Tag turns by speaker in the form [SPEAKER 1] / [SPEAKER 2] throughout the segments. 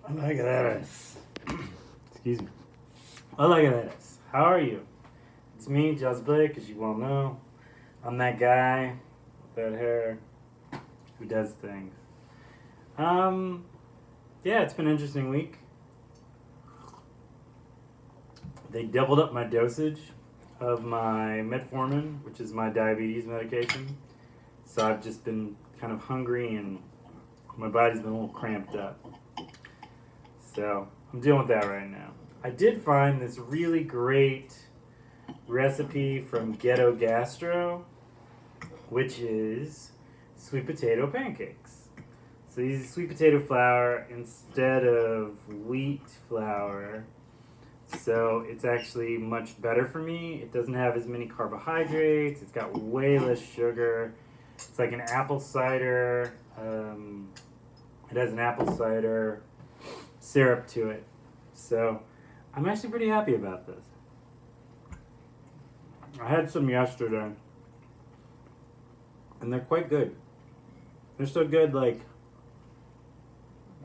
[SPEAKER 1] Hola, Galeras. Excuse me. Hola, Galeras. How are you? It's me, Just Blake, as you well know. I'm that guy with that hair who does things. Yeah, it's been an interesting week. They doubled up my dosage of my metformin, which is my diabetes medication. So I've just been kind of hungry and my body's been a little cramped up. So I'm dealing with that right now. I did find this really great recipe from Ghetto Gastro, which is sweet potato pancakes. So you use sweet potato flour instead of wheat flour. So it's actually much better for me. It doesn't have as many carbohydrates. It's got way less sugar. It's like an apple cider. It has an apple cider syrup to it. So I'm actually pretty happy about this. I had some yesterday, and they're quite good. They're so good, like,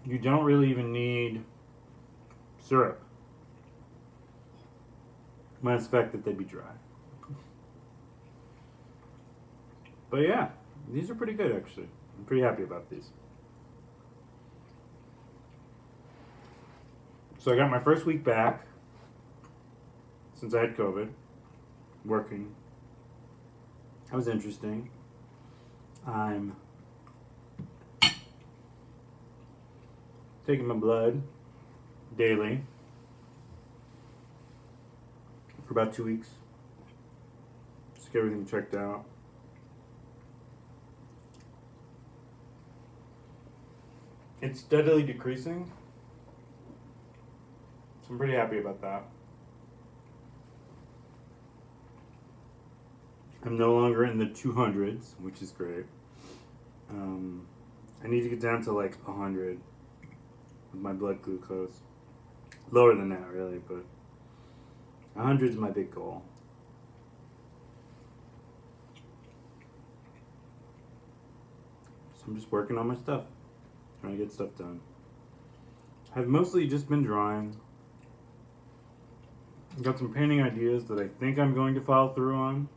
[SPEAKER 1] you don't really even need syrup. Minus the fact that they'd be dry. But yeah, these are pretty good, actually. I'm pretty happy about these. So I got my first week back since I had COVID, working. That was interesting. I'm taking my blood daily for about 2 weeks. Just get everything checked out. It's steadily decreasing. So I'm pretty happy about that. I'm no longer in the 200s, which is great. I need to get down to like 100 with my blood glucose. Lower than that, really, but 100 is my big goal. So I'm just working on my stuff, trying to get stuff done. I've mostly just been drawing. I've got some painting ideas that I think I'm going to follow through on,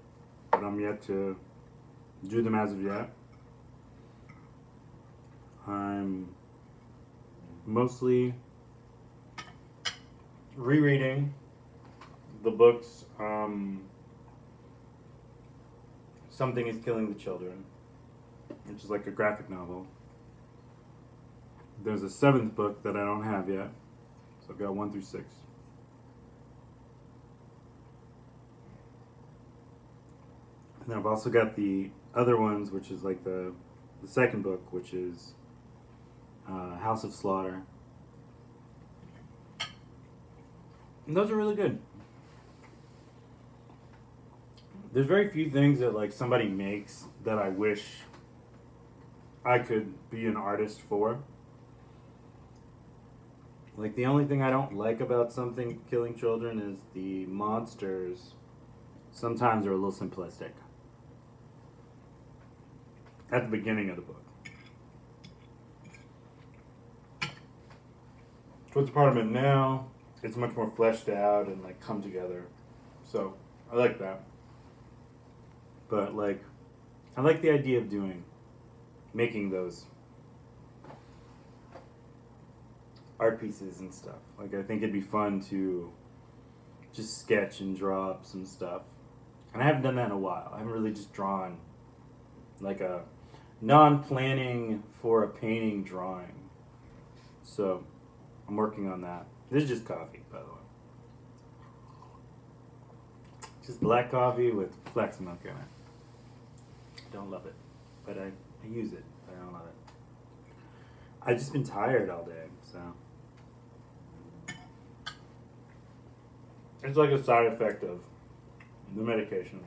[SPEAKER 1] but I'm yet to do them as of yet. I'm mostly rereading the books Something is Killing the Children, which is like a graphic novel. There's a 7th book that I don't have yet, so I've got 1 through 6. And then I've also got the other ones, which is like the 2nd book, which is House of Slaughter. And those are really good. There's very few things that like somebody makes that I wish I could be an artist for. Like the only thing I don't like about Something Killing Children is the monsters sometimes are a little simplistic. At the beginning of the book. Towards the part I'm in now, it's much more fleshed out and like come together. So I like that. But like, I like the idea of making those art pieces and stuff. Like I think it'd be fun to just sketch and draw up some stuff. And I haven't done that in a while. I haven't really just drawn like a non-planning for a painting drawing. So I'm working on that. This is just coffee, by the way. Just black coffee with flax milk in it. Don't love it, but I use it. I don't love it. I've just been tired all day, so it's like a side effect of the medication.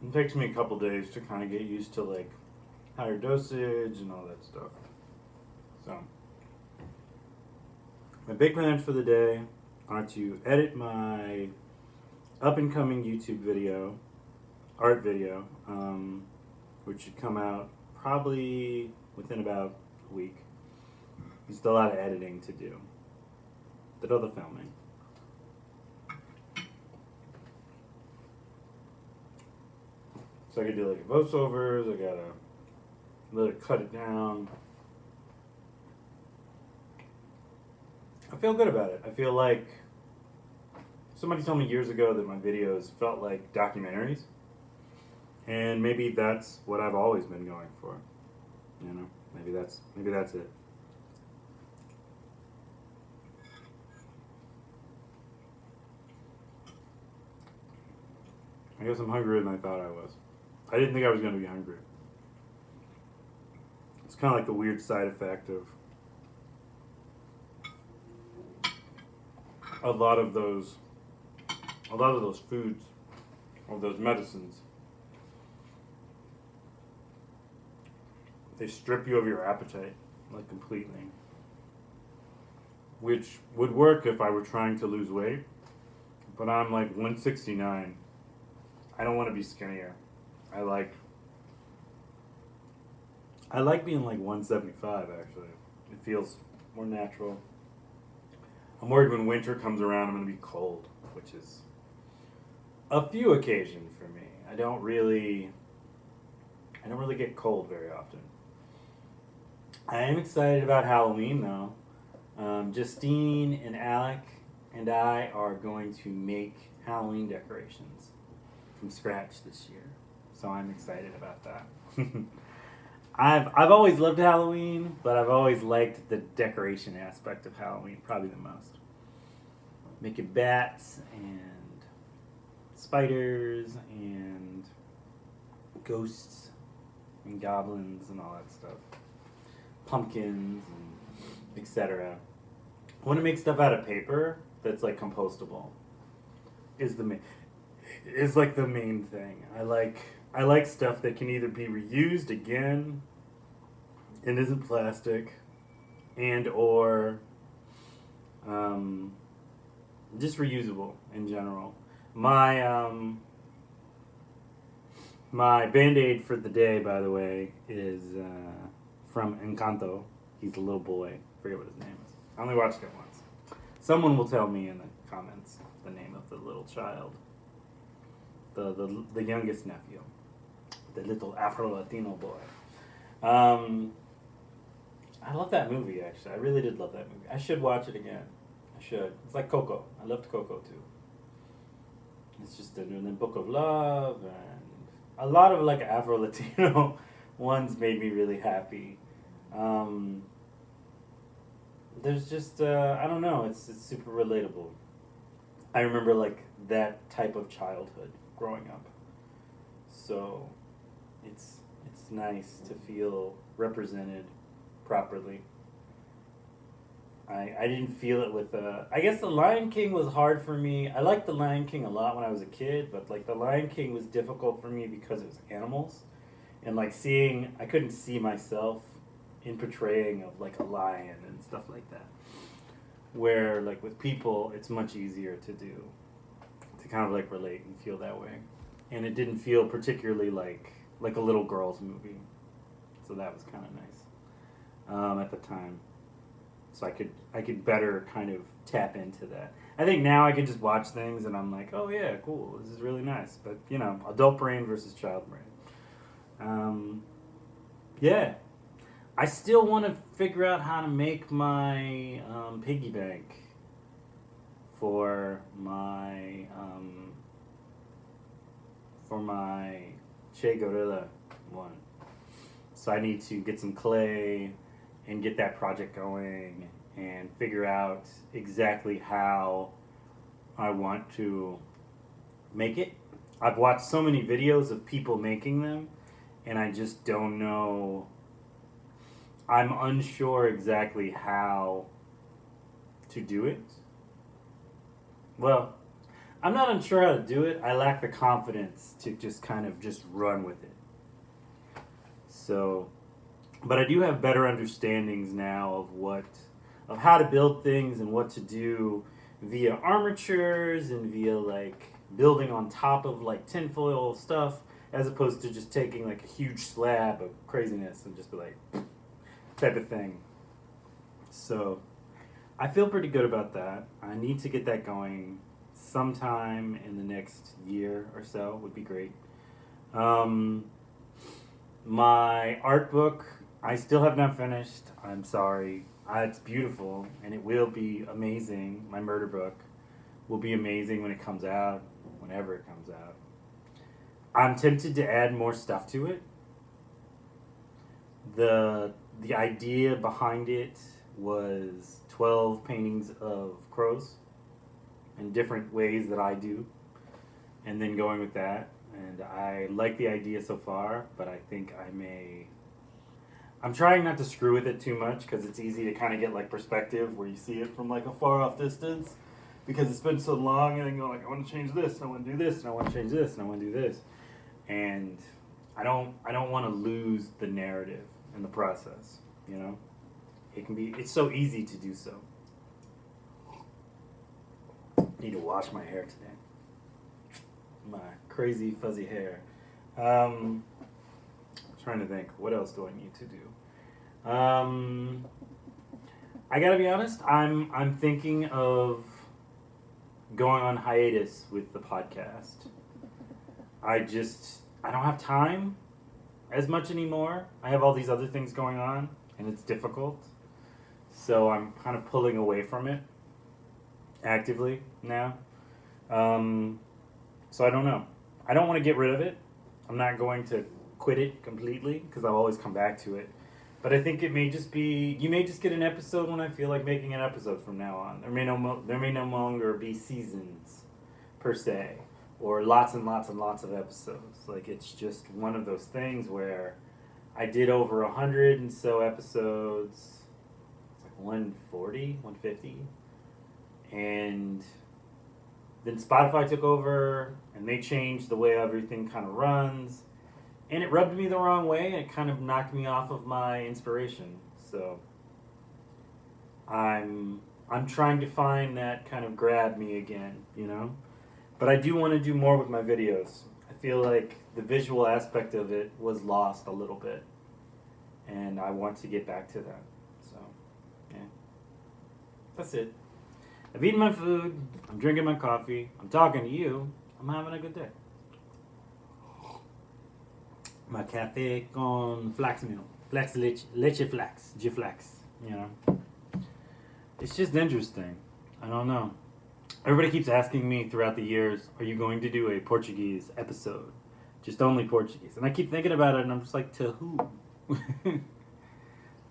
[SPEAKER 1] It takes me a couple days to kind of get used to like higher dosage and all that stuff. So my big plans for the day are to edit my up and coming YouTube video, art video, which should come out probably within about a week. Just a lot of editing to do. Did all the filming. So I could do like voiceovers, I gotta let it cut it down. I feel good about it. I feel like somebody told me years ago that my videos felt like documentaries. And maybe that's what I've always been going for. You know, maybe that's it. I guess I'm hungrier than I thought I was. I didn't think I was going to be hungry. It's kind of like the weird side effect of a lot of those foods or those medicines. They strip you of your appetite, like completely. Which would work if I were trying to lose weight, but I'm like 169. I don't want to be skinnier. I like being like 175 actually. It feels more natural. I'm worried when winter comes around I'm going to be cold, which is a few occasions for me. I don't really get cold very often. I am excited about Halloween though. Justine and Alec and I are going to make Halloween decorations from scratch this year, so I'm excited about that. I've always loved Halloween, but I've always liked the decoration aspect of Halloween probably the most. Making bats and spiders and ghosts and goblins and all that stuff. Pumpkins and etc. I want to make stuff out of paper that's like compostable. Is like the main thing. I like stuff that can either be reused again and isn't plastic, and or just reusable in general. My Band-Aid for the day, by the way, is from Encanto. He's a little boy. I forget what his name is. I only watched it once. Someone will tell me in the comments the name of the little child. The youngest nephew. The little Afro-Latino boy. I love that movie, actually. I really did love that movie. I should watch it again. I should. It's like Coco. I loved Coco, too. It's just a book of love, and a lot of, like, Afro-Latino ones made me really happy. There's just, I don't know, it's super relatable. I remember, like, that type of childhood growing up. So, it's nice to feel represented properly. I didn't feel it with, I guess The Lion King was hard for me. I liked The Lion King a lot when I was a kid, but, like, The Lion King was difficult for me because it was animals. And, like, I couldn't see myself in portraying of, like, a lion and stuff like that. Where, like, with people, it's much easier to do, to kind of, like, relate and feel that way. And it didn't feel particularly like a little girl's movie. So that was kind of nice at the time. So I could better kind of tap into that. I think now I can just watch things and I'm like, oh yeah, cool, this is really nice. But, you know, adult brain versus child brain. Yeah. I still want to figure out how to make my piggy bank for my Che Gorilla one. So I need to get some clay and get that project going and figure out exactly how I want to make it. I've watched so many videos of people making them and I just don't know. I'm unsure exactly how to do it. Well, I'm not unsure how to do it. I lack the confidence to just kind of just run with it. So, but I do have better understandings now of how to build things and what to do via armatures and via like building on top of like tinfoil stuff, as opposed to just taking like a huge slab of craziness and just be like type of thing. So I feel pretty good about that. I need to get that going sometime in the next year or so would be great. My art book, I still have not finished. I'm sorry. It's beautiful and it will be amazing. My murder book will be amazing when it comes out, whenever it comes out. I'm tempted to add more stuff to it. The idea behind it was 12 paintings of crows in different ways that I do, and then going with that. And I like the idea so far, but I think I'm trying not to screw with it too much because it's easy to kind of get like perspective where you see it from like a far off distance because it's been so long, and then go like, I want to change this, and I want to do this, and I want to change this, and I want to do this. And I don't want to lose the narrative in the process, you know? It's so easy to do so. I need to wash my hair today. My crazy fuzzy hair. I'm trying to think, what else do I need to do? I gotta be honest, I'm thinking of going on hiatus with the podcast. I don't have time as much anymore. I have all these other things going on, and it's difficult. So I'm kind of pulling away from it actively now. So I don't know. I don't want to get rid of it. I'm not going to quit it completely because I'll always come back to it. But I think it may just be, you may just get an episode when I feel like making an episode from now on. There may no longer be seasons per se, or lots and lots and lots of episodes. Like, it's just one of those things where I did over 100 and so episodes. It's like 140, 150. And then Spotify took over, and they changed the way everything kind of runs. And it rubbed me the wrong way, and it kind of knocked me off of my inspiration. So I'm trying to find that kind of grab me again, you know? But I do want to do more with my videos. I feel like the visual aspect of it was lost a little bit. And I want to get back to that. So, yeah. That's it. I've eaten my food. I'm drinking my coffee. I'm talking to you. I'm having a good day. My cafe con flax milk. Leche flax. G-flax. You know. It's just interesting. I don't know. Everybody keeps asking me throughout the years, are you going to do a Portuguese episode? Just only Portuguese. And I keep thinking about it, and I'm just like, to who?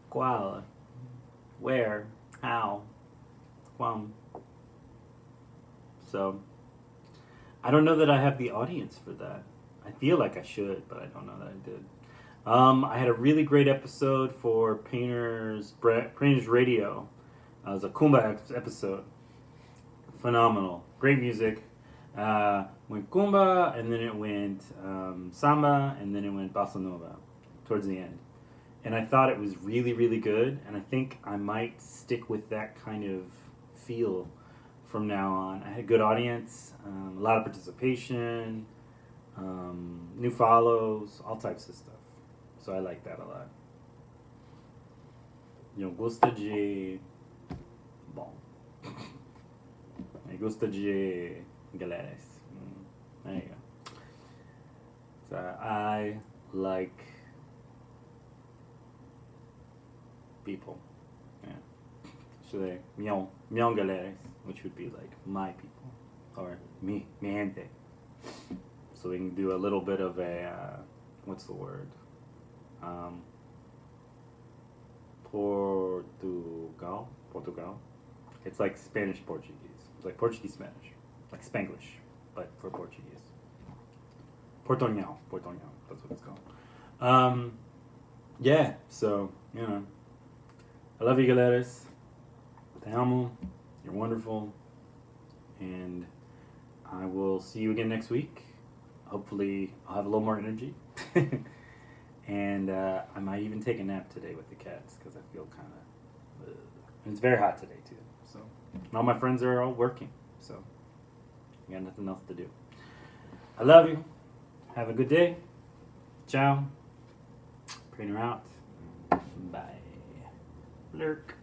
[SPEAKER 1] Qual? Where? How? Quam? So, I don't know that I have the audience for that. I feel like I should, but I don't know that I did. I had a really great episode for Painters Radio. It was a Kumba episode. Phenomenal. Great music. Went Kumba, and then it went Samba, and then it went Bossa Nova towards the end. And I thought it was really, really good, and I think I might stick with that kind of feel from now on. I had a good audience, a lot of participation, new follows, all types of stuff. So I like that a lot. Eu gosto de... Bom. Eu gosto de Galeras. There you go. So I like people. Yeah. So they Mião Galeras, which would be like my people. Or mi gente. So we can do a little bit of a what's the word? Portugal. It's like Spanish Portuguese. It's like Portuguese Spanish, like Spanglish, but for Portuguese. Portunhol. That's what it's called. Yeah. So you know, I love you, Galeras. Te amo. You're wonderful, and I will see you again next week. Hopefully, I'll have a little more energy. And I might even take a nap today with the cats because I feel kind of... And it's very hot today, too. So, and all my friends are all working. So, I got nothing else to do. I love you. Have a good day. Ciao. Printer out. Bye. Lurk.